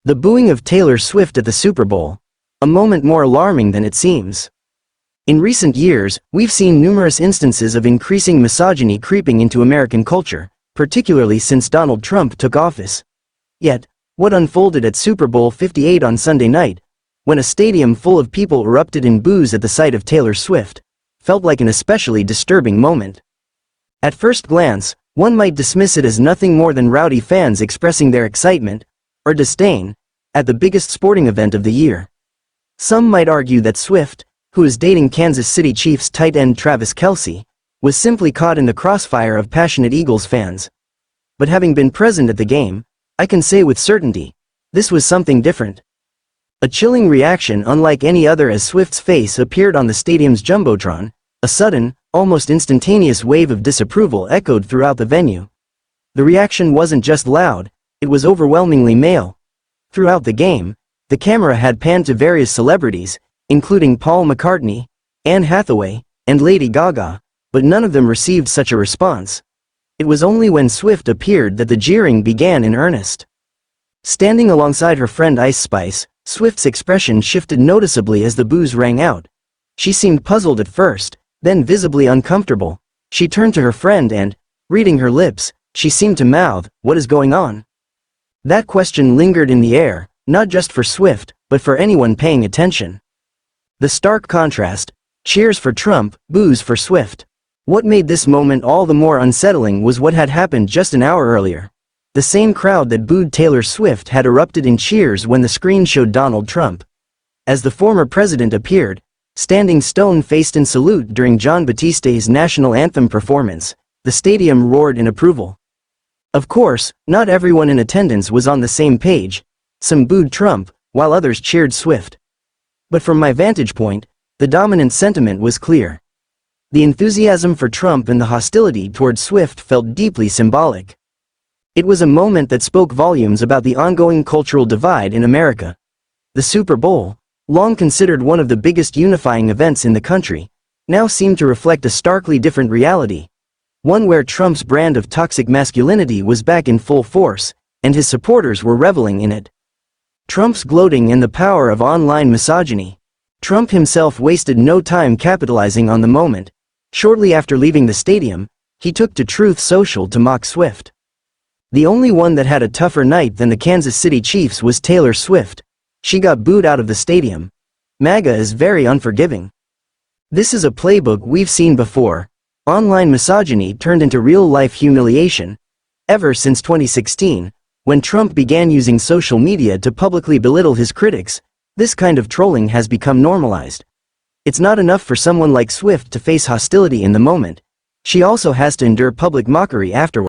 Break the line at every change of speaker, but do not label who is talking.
The booing of Taylor Swift at the Super Bowl. A moment more alarming than it seems. In recent years, we've seen numerous instances of increasing misogyny creeping into American culture, particularly since Donald Trump took office. Yet, what unfolded at Super Bowl LVIII on Sunday night, when a stadium full of people erupted in boos at the sight of Taylor Swift, felt like an especially disturbing moment. At first glance, one might dismiss it as nothing more than rowdy fans expressing their excitement, or disdain, at the biggest sporting event of the year. Some might argue that Swift, who is dating Kansas City Chiefs tight end Travis Kelce, was simply caught in the crossfire of passionate Eagles fans. But having been present at the game, I can say with certainty, this was something different. A chilling reaction unlike any other as Swift's face appeared on the stadium's jumbotron, a sudden, almost instantaneous wave of disapproval echoed throughout the venue. The reaction wasn't just loud, it was overwhelmingly male. Throughout the game, the camera had panned to various celebrities, including Paul McCartney, Anne Hathaway, and Lady Gaga, but none of them received such a response. It was only when Swift appeared that the jeering began in earnest. Standing alongside her friend Ice Spice, Swift's expression shifted noticeably as the boos rang out. She seemed puzzled at first, then visibly uncomfortable. She turned to her friend and, reading her lips, she seemed to mouth, "What is going on?" That question lingered in the air, not just for Swift, but for anyone paying attention. The stark contrast: cheers for Trump, boos for Swift. What made this moment all the more unsettling was what had happened just an hour earlier. The same crowd that booed Taylor Swift had erupted in cheers when the screen showed Donald Trump. As the former president appeared, standing stone-faced in salute during Jon Batista's national anthem performance, the stadium roared in approval. Of course, not everyone in attendance was on the same page. Some booed Trump, while others cheered Swift. But from my vantage point, the dominant sentiment was clear. The enthusiasm for Trump and the hostility toward Swift felt deeply symbolic. It was a moment that spoke volumes about the ongoing cultural divide in America. The Super Bowl, long considered one of the biggest unifying events in the country, now seemed to reflect a starkly different reality. One where Trump's brand of toxic masculinity was back in full force, and his supporters were reveling in it. Trump's gloating in the power of online misogyny. Trump himself wasted no time capitalizing on the moment. Shortly after leaving the stadium, he took to Truth Social to mock Swift. The only one that had a tougher night than the Kansas City Chiefs was Taylor Swift. She got booed out of the stadium. MAGA is very unforgiving. This is a playbook we've seen before. Online misogyny turned into real-life humiliation. Ever since 2016, when Trump began using social media to publicly belittle his critics, this kind of trolling has become normalized. It's not enough for someone like Swift to face hostility in the moment. She also has to endure public mockery afterward.